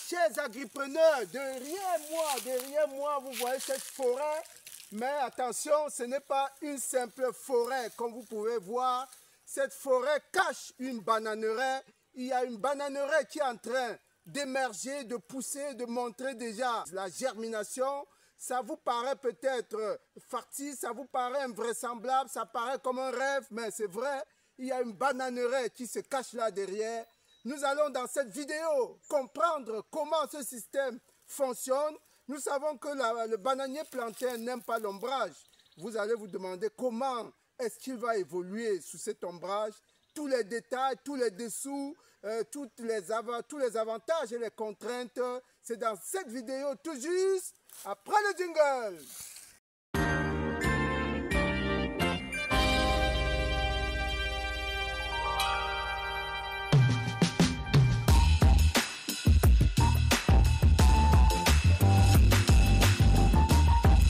chers agripreneurs, derrière moi, vous voyez cette forêt. Mais attention, ce n'est pas une simple forêt. Comme vous pouvez voir, cette forêt cache une bananeraie. Il y a une bananeraie qui est en train d'émerger, de pousser, de montrer déjà la germination. Ça vous paraît peut-être factice, ça vous paraît invraisemblable, ça paraît comme un rêve, mais c'est vrai. Il y a une bananeraie qui se cache là derrière. Nous allons dans cette vidéo comprendre comment ce système fonctionne. Nous savons que le bananier plantain n'aime pas l'ombrage. Vous allez vous demander comment est-ce qu'il va évoluer sous cet ombrage. Tous les détails, tous les dessous, tous les avantages et les contraintes, c'est dans cette vidéo tout juste après le jingle.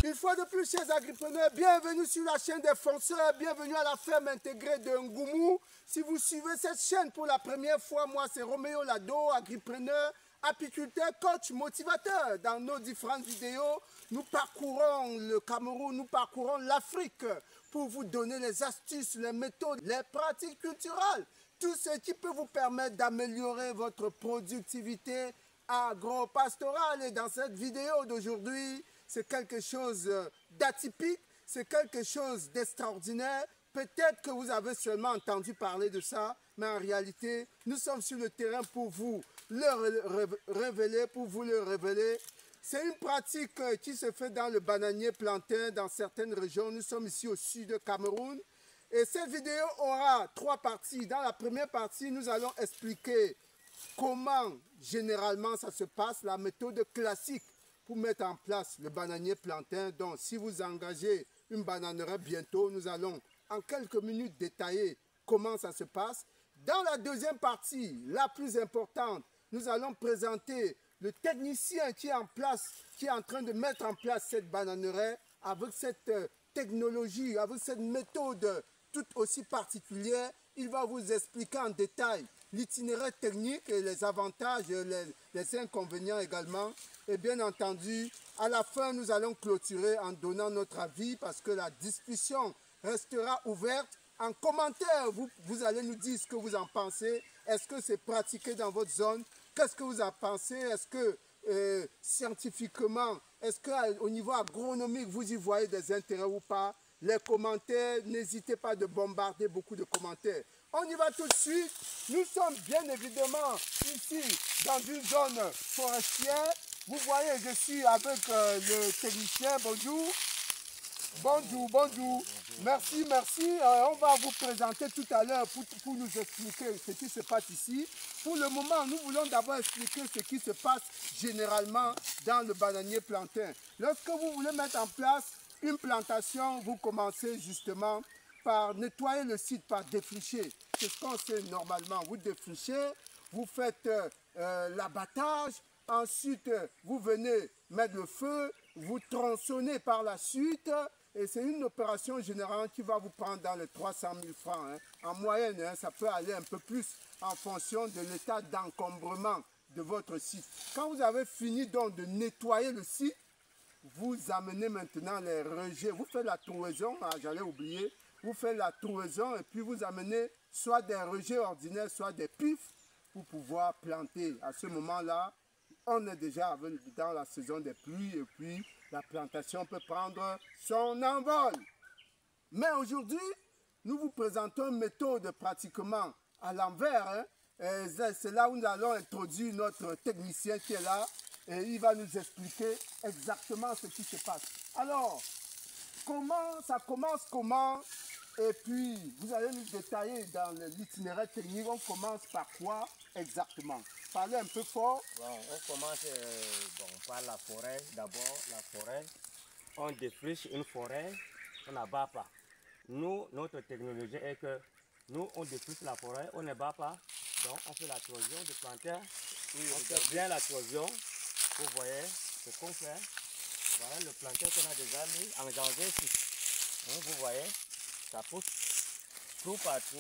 Une fois de plus, chers agripreneurs, bienvenue sur la chaîne des fonceurs, bienvenue à la ferme intégrée de Ngoumou. Si vous suivez cette chaîne pour la première fois, moi c'est Roméo Lado, agripreneur, apiculteur, coach, motivateur. Dans nos différentes vidéos, nous parcourons le Cameroun, nous parcourons l'Afrique pour vous donner les astuces, les méthodes, les pratiques culturelles, tout ce qui peut vous permettre d'améliorer votre productivité agro-pastorale. Et dans cette vidéo d'aujourd'hui, c'est quelque chose d'atypique, c'est quelque chose d'extraordinaire. Peut-être que vous avez seulement entendu parler de ça, mais en réalité, nous sommes sur le terrain pour vous le révéler, C'est une pratique qui se fait dans le bananier plantain dans certaines régions. Nous sommes ici au sud de Cameroun. Et cette vidéo aura 3 parties. Dans la première partie, nous allons expliquer comment généralement ça se passe, la méthode classique pour mettre en place le bananier plantain. Donc, si vous engagez une bananeraie bientôt, nous allons en quelques minutes détailler comment ça se passe. Dans la deuxième partie, la plus importante, nous allons présenter le technicien qui est en place, qui est en train de mettre en place cette bananeraie avec cette technologie, avec cette méthode tout aussi particulière. Il va vous expliquer en détail l'itinéraire technique et les avantages, les inconvénients également. Et bien entendu, à la fin, nous allons clôturer en donnant notre avis parce que la discussion restera ouverte. En commentaire, vous allez nous dire ce que vous en pensez. Est-ce que c'est pratiqué dans votre zone? Qu'est-ce que vous en pensez? Est-ce que scientifiquement, est-ce qu'au niveau agronomique, vous y voyez des intérêts ou pas? Les commentaires, n'hésitez pas de bombarder beaucoup de commentaires. On y va tout de suite. Nous sommes bien évidemment ici dans une zone forestière. Vous voyez, je suis avec le technicien. Bonjour. Bonjour. Merci. On va vous présenter tout à l'heure pour nous expliquer ce qui se passe ici. Pour le moment, nous voulons d'abord expliquer ce qui se passe généralement dans le bananier plantain. Lorsque vous voulez mettre en place une plantation, vous commencez justement par nettoyer le site, par défricher. C'est ce qu'on sait normalement. Vous défrichez, vous faites l'abattage, ensuite vous venez mettre le feu, vous tronçonnez par la suite. Et c'est une opération générale qui va vous prendre dans les 300 000 francs. Hein. En moyenne, hein, ça peut aller un peu plus en fonction de l'état d'encombrement de votre site. Quand vous avez fini donc de nettoyer le site, vous amenez maintenant les rejets. Vous faites la trouaison, ah, j'allais oublier. Vous faites la trouaison et puis vous amenez soit des rejets ordinaires, soit des pifs pour pouvoir planter. À ce moment-là, on est déjà dans la saison des pluies et puis la plantation peut prendre son envol. Mais aujourd'hui, nous vous présentons une méthode pratiquement à l'envers. Hein. C'est là où nous allons introduire notre technicien qui est là et il va nous expliquer exactement ce qui se passe. Alors, ça commence comment? Et puis, vous allez nous détailler dans l'itinéraire technique. On commence par quoi exactement? Parlez un peu fort. Bon, on commence par la forêt. D'abord, la forêt. On défriche une forêt, on n'abat pas. Nous, notre technologie est que nous, on défriche la forêt, on ne bat pas. Donc, on fait la torsion de plantain. On fait bien la torsion. Vous voyez ce qu'on fait. Voilà le plantain qu'on a déjà mis en janvier ici. Vous voyez, ça pousse tout partout.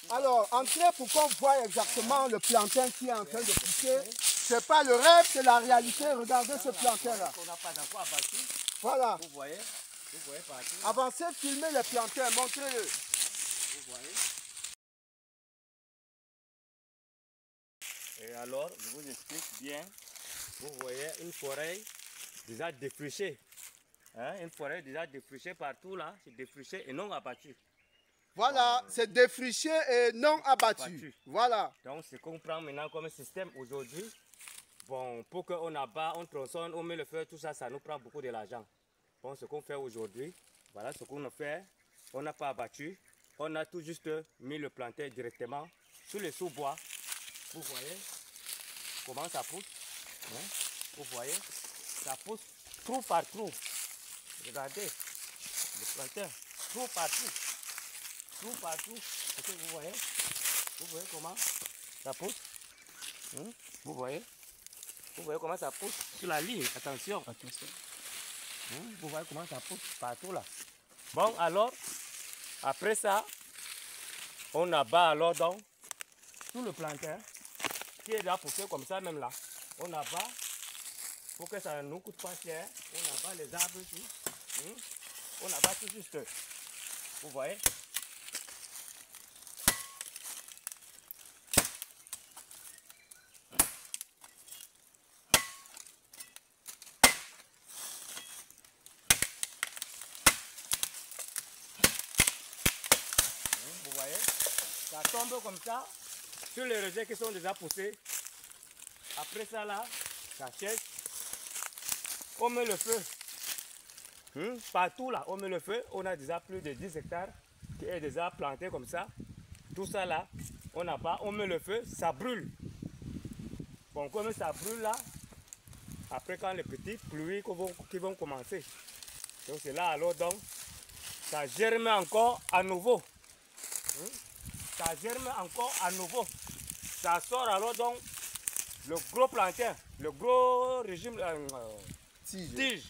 Alors, entrez pour qu'on voit exactement le plantain qui est en train de pousser. C'est pas le rêve, c'est la réalité. Regardez ce plantain-là. On n'a pas d'enfant abattu. Voilà. Vous voyez partout. Avancez, filmez les plantains, montrez-le. Vous voyez. Et alors, je vous explique bien. Vous voyez une forêt déjà défrichée. Hein, une forêt déjà défrichée partout là. C'est défriché et non abattu. Voilà, c'est défriché et non abattu. Voilà. Donc, ce qu'on prend maintenant comme système aujourd'hui, bon, pour qu'on abat, on tronçonne, on met le feu, tout ça, ça nous prend beaucoup de l'argent. Bon, ce qu'on fait aujourd'hui, voilà ce qu'on a fait. On n'a pas abattu, on a tout juste mis le plantain directement sur le sous-bois. Vous voyez comment ça pousse, hein? Vous voyez, ça pousse trou par trou. Regardez, le plantain, trou par trou. Trou par trou. Vous voyez comment ça pousse, hein? Vous voyez comment ça pousse sur la ligne. Attention. Vous voyez comment ça pousse partout là. Bon, alors, après ça, on abat alors donc tout le plantain qui est déjà poussé comme ça même là. On abat pour que ça ne nous coûte pas cher. On abat les arbres ici. On abat tout juste. Vous voyez. Vous voyez, ça tombe comme ça sur les rejets qui sont déjà poussés. Après ça là, ça sèche. On met le feu. Partout là, on met le feu. On a déjà plus de 10 hectares qui est déjà planté comme ça. Tout ça là, on n'a pas. On met le feu, ça brûle. Bon, comme ça brûle là, après quand les petites pluies qui vont commencer. Donc c'est là alors donc, ça germe encore à nouveau. Ça germe encore à nouveau. Ça sort alors donc le gros plantain, le gros régime tige.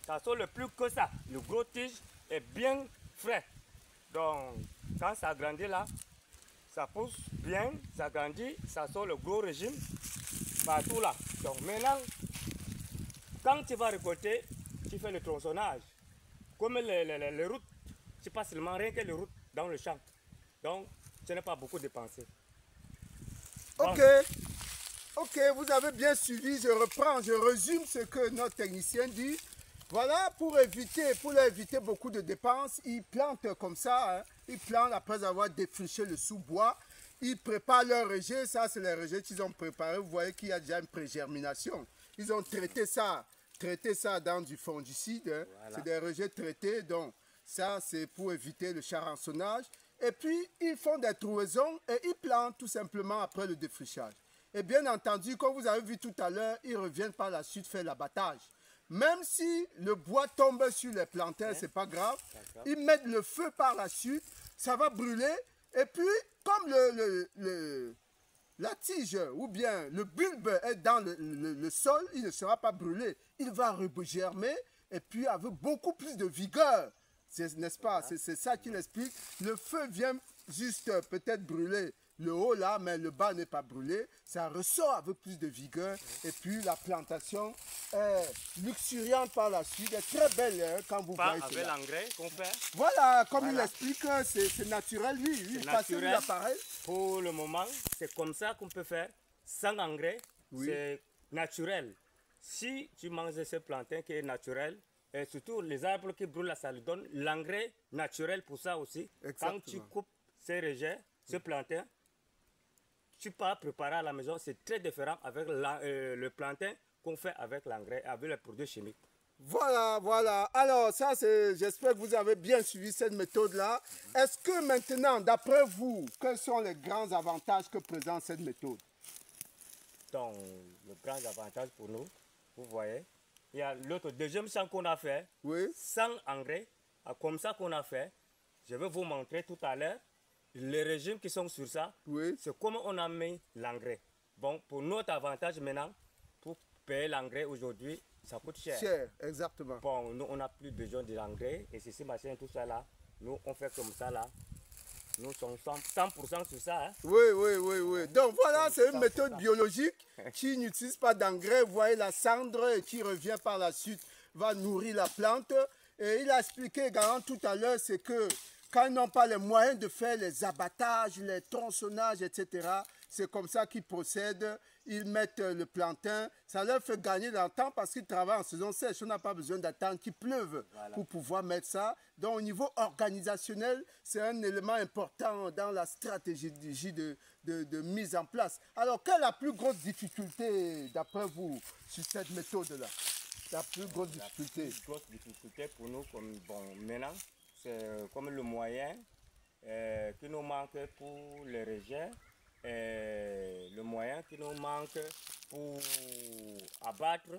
Ça sort le plus que ça. Le gros tige est bien frais. Donc quand ça grandit là, ça pousse bien, ça grandit, ça sort le gros régime partout là. Donc maintenant, quand tu vas récolter, tu fais le tronçonnage. Comme les routes, c'est pas seulement rien que les routes dans le champ. Donc, ce n'est pas beaucoup dépensé. Bon. Ok, vous avez bien suivi. Je reprends, je résume ce que notre technicien dit. Voilà, pour éviter beaucoup de dépenses, ils plantent comme ça. Hein. Ils plantent après avoir défriché le sous-bois. Ils préparent leur rejet. Ça, c'est les rejets qu'ils ont préparés. Vous voyez qu'il y a déjà une pré-germination. Ils ont traité ça dans du fongicide. Hein. Voilà. C'est des rejets traités. Donc, ça, c'est pour éviter le charançonnage. Et puis, ils font des trouaisons et ils plantent tout simplement après le défrichage. Et bien entendu, comme vous avez vu tout à l'heure, ils reviennent par la suite faire l'abattage. Même si le bois tombe sur les plantains, c'est pas grave. Ils mettent le feu par la suite, ça va brûler. Et puis, comme la tige ou bien le bulbe est dans le sol, il ne sera pas brûlé. Il va regermer et puis avec beaucoup plus de vigueur. N'est-ce pas? C'est ça qu'il explique. Le feu vient juste peut-être brûler le haut là, mais le bas n'est pas brûlé. Ça ressort avec plus de vigueur. Et puis la plantation est luxuriante par la suite. Elle est très belle hein, quand vous voyez avec l'engrais qu'on fait. Voilà, comme il explique, c'est naturel. Lui, naturel. L'appareil. Pour le moment, c'est comme ça qu'on peut faire. Sans engrais, c'est naturel. Si tu manges ce plantain qui est naturel, et surtout les arbres qui brûlent, ça lui donne l'engrais naturel pour ça aussi. Exactement. Quand tu coupes ces rejets, ce plantain, tu peux préparer à la maison, c'est très différent avec le plantain qu'on fait avec l'engrais, avec les produits chimiques. Voilà. Alors ça, j'espère que vous avez bien suivi cette méthode-là. Est-ce que maintenant, d'après vous, quels sont les grands avantages que présente cette méthode? Donc, le grand avantage pour nous, vous voyez, il y a l'autre deuxième champ qu'on a fait, sans engrais, comme ça qu'on a fait. Je vais vous montrer tout à l'heure les régimes qui sont sur ça. C'est comment on a mis l'engrais. Bon, pour notre avantage maintenant, pour payer l'engrais aujourd'hui, ça coûte cher. Cher, exactement. Bon, nous, on n'a plus besoin de l'engrais et ceci, machin, tout ça là. Nous, on fait comme ça là. Nous sommes 100% sur ça. Hein. Oui. Donc voilà, c'est une méthode biologique qui n'utilise pas d'engrais. Vous voyez la cendre qui revient par la suite, va nourrir la plante. Et il a expliqué également tout à l'heure, c'est que quand ils n'ont pas les moyens de faire les abattages, les tronçonnages, etc., c'est comme ça qu'ils procèdent. Ils mettent le plantain. Ça leur fait gagner dans le temps parce qu'ils travaillent en saison sèche. On n'a pas besoin d'attendre qu'il pleuve pour pouvoir mettre ça. Donc au niveau organisationnel, c'est un élément important dans la stratégie de mise en place. Alors, quelle est la plus grosse difficulté d'après vous sur cette méthode-là? La plus grosse difficulté? La plus grosse difficulté pour nous, maintenant, c'est comme le moyen qui nous manque pour le rejet. Le moyen qui nous manque pour abattre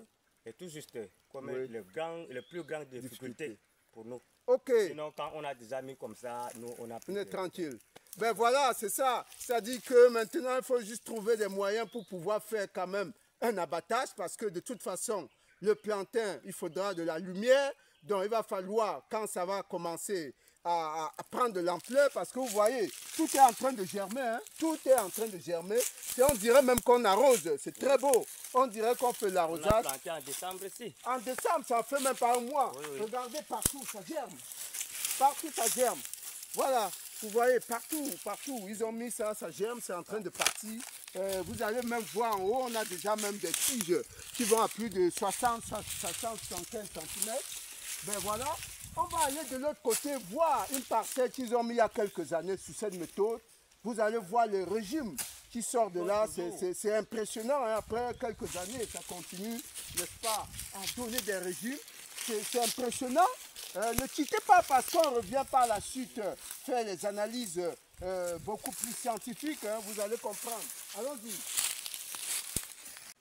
est tout juste comme le plus grande difficulté pour nous. Ok. Sinon, quand on a des amis comme ça, nous, on a plus. On est tranquille. Ben voilà, c'est ça. C'est-à-dire que maintenant, il faut juste trouver des moyens pour pouvoir faire quand même un abattage parce que de toute façon, le plantain, il faudra de la lumière. Donc, il va falloir, quand ça va commencer à prendre de l'ampleur, parce que vous voyez, tout est en train de germer, hein? Tout est en train de germer. Et on dirait même qu'on arrose, c'est très beau. On dirait qu'on fait l'arrosage. On a planté en décembre ici. En décembre, ça fait même pas un mois. Oui. Regardez partout, ça germe. Partout, ça germe. Voilà, vous voyez, partout, ils ont mis ça, ça germe, c'est en train de partir. Vous allez même voir en haut, on a déjà même des tiges qui vont à plus de 75 cm. Ben voilà. On va aller de l'autre côté voir une parcelle qu'ils ont mis il y a quelques années sous cette méthode. Vous allez voir le régime qui sort de là. C'est impressionnant. Hein. Après quelques années, ça continue, n'est-ce pas, à donner des régimes. C'est impressionnant. Ne quittez pas parce qu'on revient par la suite faire les analyses beaucoup plus scientifiques. Hein. Vous allez comprendre. Allons-y.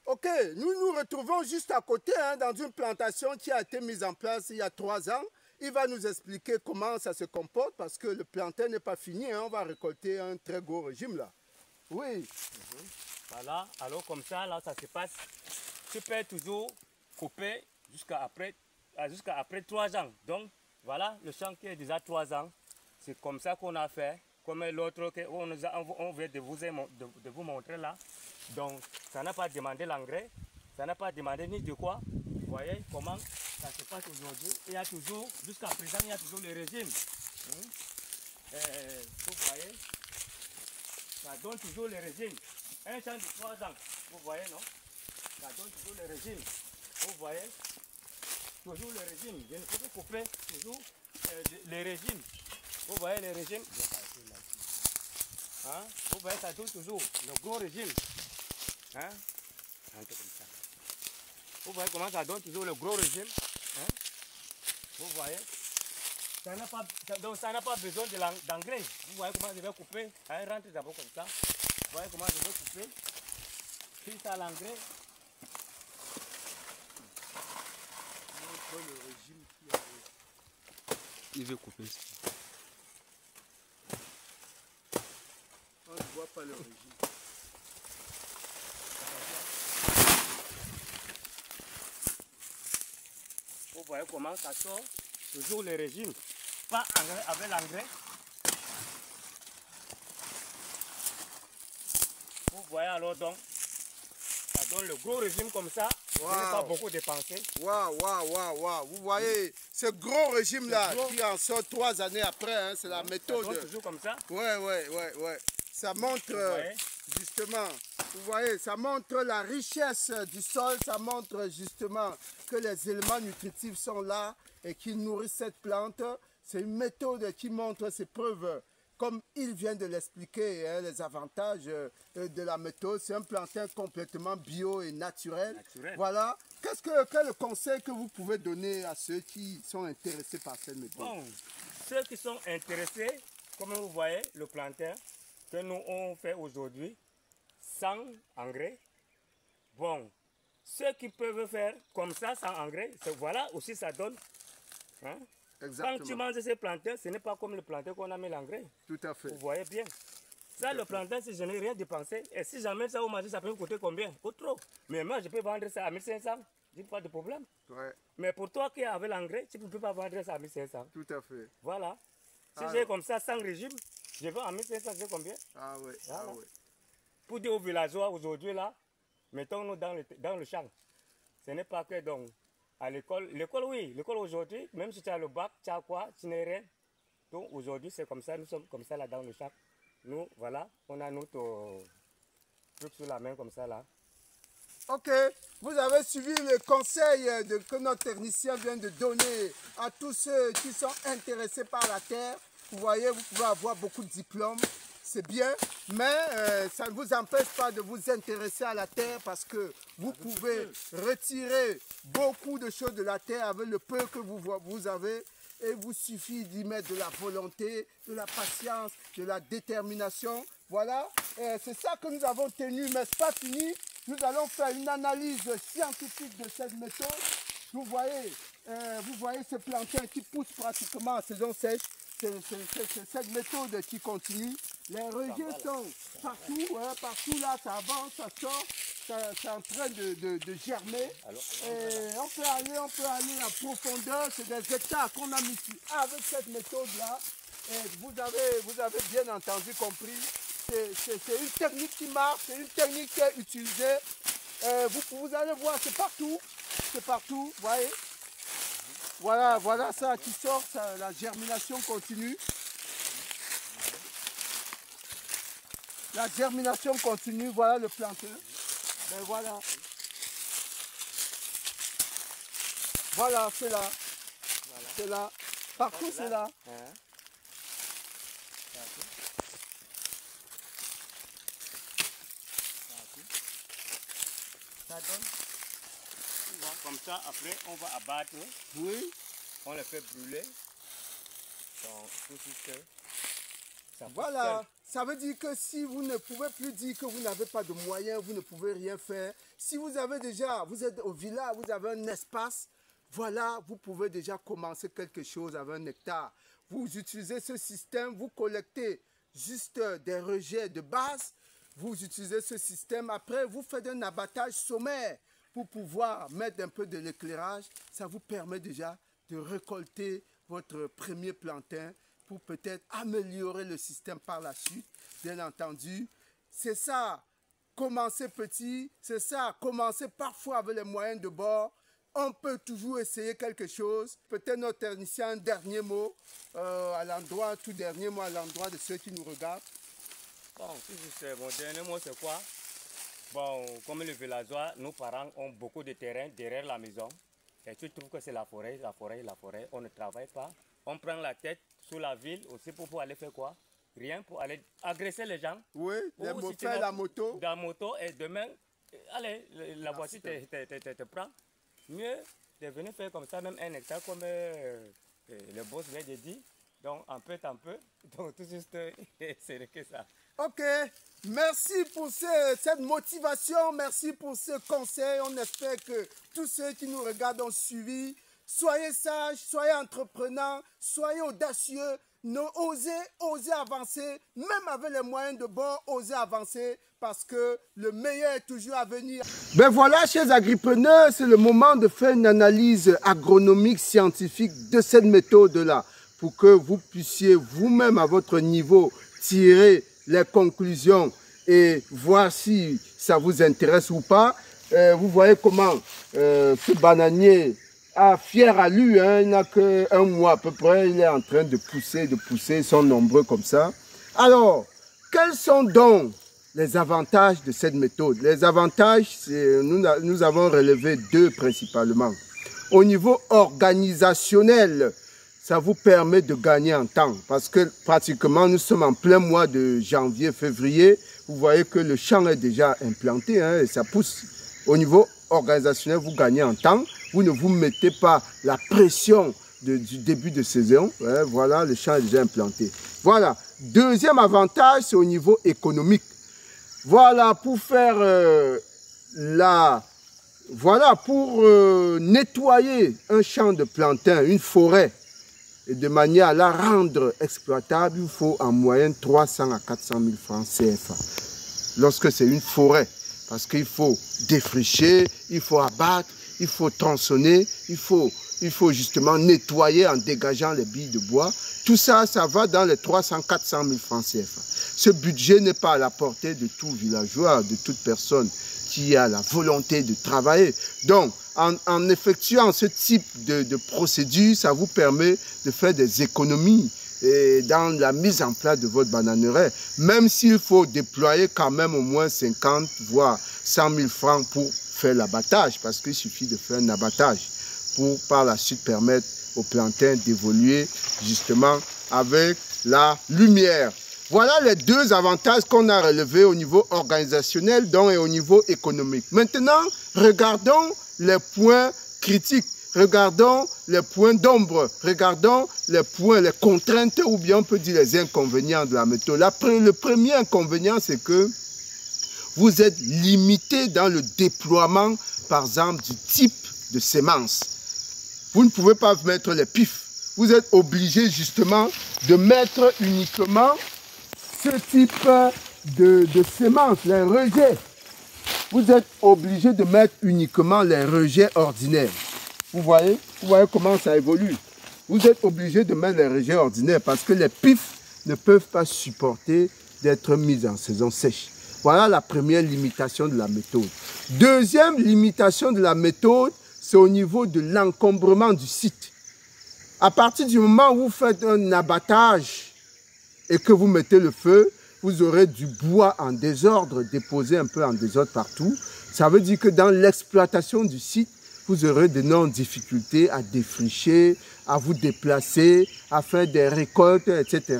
Ok, nous nous retrouvons juste à côté hein, dans une plantation qui a été mise en place il y a 3 ans. Il va nous expliquer comment ça se comporte parce que le plantain n'est pas fini. Hein, on va récolter un très gros régime là. Oui. Voilà, alors comme ça, là, ça se passe. Tu peux toujours couper jusqu'à après 3 ans. Donc, voilà, le champ qui est déjà 3 ans. C'est comme ça qu'on a fait. Comme l'autre qu'on vient de vous montrer là. Donc, ça n'a pas demandé l'engrais. Ça n'a pas demandé ni de quoi. Vous voyez comment ça se passe aujourd'hui. Il y a toujours, jusqu'à présent, il y a toujours le régime. Vous voyez, ça donne toujours le régime. Un champ de 3 ans, vous voyez, non? Ça donne toujours le régime. Vous voyez, toujours le régime. Je ne peux pas couper toujours le régime. Vous voyez le régime? Hein? Vous voyez, ça donne toujours le gros régime. Hein? Un peu comme ça. Vous voyez comment ça donne toujours le gros régime. Hein? Vous voyez. Donc ça n'a pas besoin d'engrais. Vous voyez comment je vais couper. Hein? Rentre d'abord comme ça. Vous voyez comment je vais couper. Si ça l'engrais. Il veut couper ça. On ne voit pas le régime. Vous voyez comment ça sort, toujours le régime, pas avec l'engrais. Vous voyez alors donc, ça donne le gros régime comme ça, wow. Je n'ai pas beaucoup dépensé. Waouh. Vous voyez, ce gros régime-là qui en sort 3 années après, hein, c'est la méthode. Ça donne toujours comme ça. Ouais. Ça montre justement, vous voyez, ça montre la richesse du sol, ça montre justement que les éléments nutritifs sont là et qui nourrissent cette plante. C'est une méthode qui montre ses preuves, comme il vient de l'expliquer, hein, les avantages de la méthode. C'est un plantain complètement bio et naturel. Voilà. Quel conseil que vous pouvez donner à ceux qui sont intéressés par cette méthode? Bon, ceux qui sont intéressés, comme vous voyez, le plantain que nous on fait aujourd'hui, sans engrais. Bon, ceux qui peuvent faire comme ça, sans engrais, voilà aussi ça donne. Hein? Quand tu manges ces plantains, ce n'est pas comme le plantain qu'on a mis l'engrais. Tout à fait. Vous voyez bien. Ça, le plantain, si je n'ai rien dépensé, et si j'amène ça au marché, ça peut me coûter combien? Ou trop. Mais moi, je peux vendre ça à 1500. Je n'ai pas de problème. Ouais. Mais pour toi qui avec l'engrais, tu ne peux pas vendre ça à 1500. Tout à fait. Voilà. Si j'ai comme ça, sans régime, Je vais en 1500, c'est combien? Ah oui, Voilà. ah oui. Pour dire aux villageois aujourd'hui là, mettons-nous dans le champ. Ce n'est pas que donc à l'école. L'école, oui, l'école aujourd'hui, même si tu as le bac, tu as quoi, tu n'es rien. Donc aujourd'hui, c'est comme ça, nous sommes comme ça là dans le champ. Nous, voilà, on a notre truc sur la main comme ça là. Ok, vous avez suivi le conseil que notre technicien vient de donner à tous ceux qui sont intéressés par la terre. Vous voyez, vous pouvez avoir beaucoup de diplômes, c'est bien, mais ça ne vous empêche pas de vous intéresser à la terre parce que vous pouvez retirer beaucoup de choses de la terre avec le peu que vous avez. Et il vous suffit d'y mettre de la volonté, de la patience, de la détermination. Voilà, c'est ça que nous avons tenu, mais ce n'est pas fini. Nous allons faire une analyse scientifique de cette méthode. Vous voyez ce plantain qui pousse pratiquement en saison sèche. C'est cette méthode qui continue. Les rejets sont partout, hein, partout là, ça avance, ça sort. C'est en train de germer. Et on peut aller en profondeur. C'est des hectares qu'on a mis avec cette méthode-là. Et vous avez bien entendu, compris. C'est une technique qui marche, c'est une technique qui est utilisée. Vous allez voir, c'est partout, vous voyez. Voilà ça qui sort, ça, la germination continue. La germination continue, voilà le plantain. Ben voilà. Voilà, c'est là. C'est là. Partout, c'est là. Ça donne. Comme ça, après, on va abattre. Oui. On les fait brûler. Donc, tout ce que ça voilà. Ça veut dire que si vous ne pouvez plus dire que vous n'avez pas de moyens, vous ne pouvez rien faire. Si vous avez déjà, vous êtes au village, vous avez un espace, voilà, vous pouvez déjà commencer quelque chose avec 1 hectare. Vous utilisez ce système, vous collectez juste des rejets de base. Vous utilisez ce système, après vous faites un abattage sommaire pour pouvoir mettre un peu de l'éclairage. Ça vous permet déjà de récolter votre premier plantain pour peut-être améliorer le système par la suite. Bien entendu, c'est ça, commencer petit, c'est ça, commencer parfois avec les moyens de bord. On peut toujours essayer quelque chose. Peut-être notre technicien, un dernier mot à l'endroit, tout dernier mot à l'endroit de ceux qui nous regardent. Bon, mon dernier mot, c'est quoi? Bon, comme les villageois, nos parents ont beaucoup de terrain derrière la maison. Et tu trouves que c'est la forêt. On ne travaille pas. On prend la tête sous la ville aussi pour aller faire quoi? Rien, pour aller agresser les gens. Oui, faire la moto. La moto, et demain, allez, la voiture te prend. Mieux de venir faire comme ça, même 1 hectare, comme le boss vient de dire. Donc, un peu, donc tout juste, c'est que ça. Ok, merci pour cette motivation, merci pour ce conseil. On espère que tous ceux qui nous regardent ont suivi. Soyez sages, soyez entrepreneurs, soyez audacieux. Osez avancer, même avec les moyens de bord, osez avancer parce que le meilleur est toujours à venir. Ben voilà, chers agripreneurs, c'est le moment de faire une analyse agronomique, scientifique de cette méthode-là pour que vous puissiez vous-même à votre niveau tirer les conclusions et voir si ça vous intéresse ou pas. Vous voyez comment ce bananier fier à lui, hein, il n'a qu'un mois à peu près, il est en train de pousser, ils sont nombreux comme ça. Alors, quels sont donc les avantages de cette méthode? Les avantages, nous avons relevé 2 principalement. Au niveau organisationnel, ça vous permet de gagner en temps parce que pratiquement nous sommes en plein mois de janvier, février. Vous voyez que le champ est déjà implanté, hein, et ça pousse. Au niveau organisationnel, vous gagnez en temps. Vous ne vous mettez pas la pression du début de saison. Ouais, voilà, le champ est déjà implanté. Voilà. Deuxième avantage, c'est au niveau économique. Voilà, pour faire pour nettoyer un champ de plantain, une forêt, et de manière à la rendre exploitable, il faut en moyenne 300 à 400 000 francs CFA. Lorsque c'est une forêt, parce qu'il faut défricher, il faut abattre, il faut tronçonner, il faut il faut justement nettoyer en dégageant les billes de bois. Tout ça, ça va dans les 300-400 000 francs CFA. Ce budget n'est pas à la portée de tout villageois, de toute personne qui a la volonté de travailler. Donc, en effectuant ce type de procédure, ça vous permet de faire des économies dans la mise en place de votre bananeraie, même s'il faut déployer quand même au moins 50 voire 100 000 francs pour faire l'abattage, parce qu'il suffit de faire un abattage pour par la suite permettre aux plantains d'évoluer justement avec la lumière. Voilà les deux avantages qu'on a relevés au niveau organisationnel donc, et au niveau économique. Maintenant, regardons les points critiques. Regardons les points d'ombre, regardons les points, les contraintes ou bien on peut dire les inconvénients de la méthode. Le premier inconvénient, c'est que vous êtes limité dans le déploiement, par exemple, du type de sémence. Vous ne pouvez pas mettre les pifs. Vous êtes obligé justement de mettre uniquement ce type de sémence, les rejets. Vous êtes obligé de mettre uniquement les rejets ordinaires. Vous voyez comment ça évolue. Vous êtes obligé de mettre les rejets ordinaires parce que les pifs ne peuvent pas supporter d'être mis en saison sèche. Voilà la première limitation de la méthode. Deuxième limitation de la méthode, c'est au niveau de l'encombrement du site. À partir du moment où vous faites un abattage et que vous mettez le feu, vous aurez du bois en désordre, déposé un peu en désordre partout. Ça veut dire que dans l'exploitation du site, vous aurez d'énormes difficultés à défricher, à vous déplacer, à faire des récoltes, etc.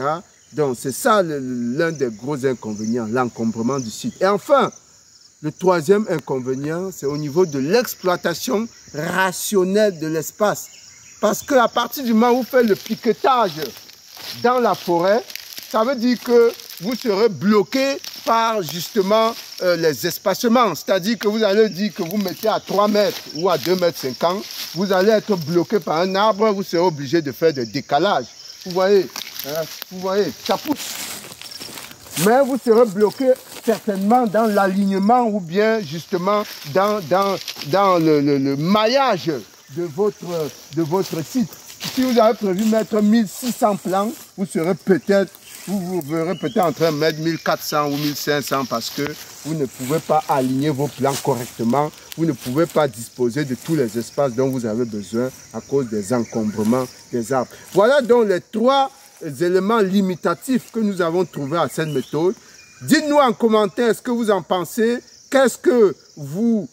Donc, c'est ça l'un des gros inconvénients, l'encombrement du site. Et enfin, le troisième inconvénient, c'est au niveau de l'exploitation rationnelle de l'espace. Parce qu'à partir du moment où vous faites le piquetage dans la forêt, ça veut dire que vous serez bloqué par justement les espacements. C'est-à-dire que vous allez dire que vous mettez à 3 mètres ou à 2,50 mètres, vous allez être bloqué par un arbre, vous serez obligé de faire des décalages. Vous voyez, ça pousse. Mais vous serez bloqué certainement dans l'alignement ou bien justement dans le maillage de votre site. Si vous avez prévu mettre 1600 plants, vous verrez peut-être en train de mettre 1400 ou 1500 parce que vous ne pouvez pas aligner vos plants correctement. Vous ne pouvez pas disposer de tous les espaces dont vous avez besoin à cause des encombrements des arbres. Voilà donc les 3 éléments limitatifs que nous avons trouvés à cette méthode. Dites-nous en commentaire ce que vous en pensez. Qu'est-ce que vous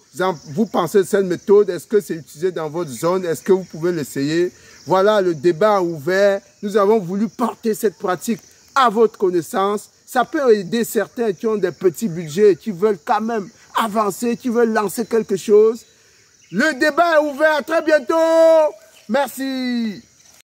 pensez de cette méthode? Est-ce que c'est utilisé dans votre zone? Est-ce que vous pouvez l'essayer? Voilà, le débat ouvert. Nous avons voulu porter cette pratique à votre connaissance. Ça peut aider certains qui ont des petits budgets, qui veulent quand même avancer, qui veulent lancer quelque chose. Le débat est ouvert. À très bientôt. Merci.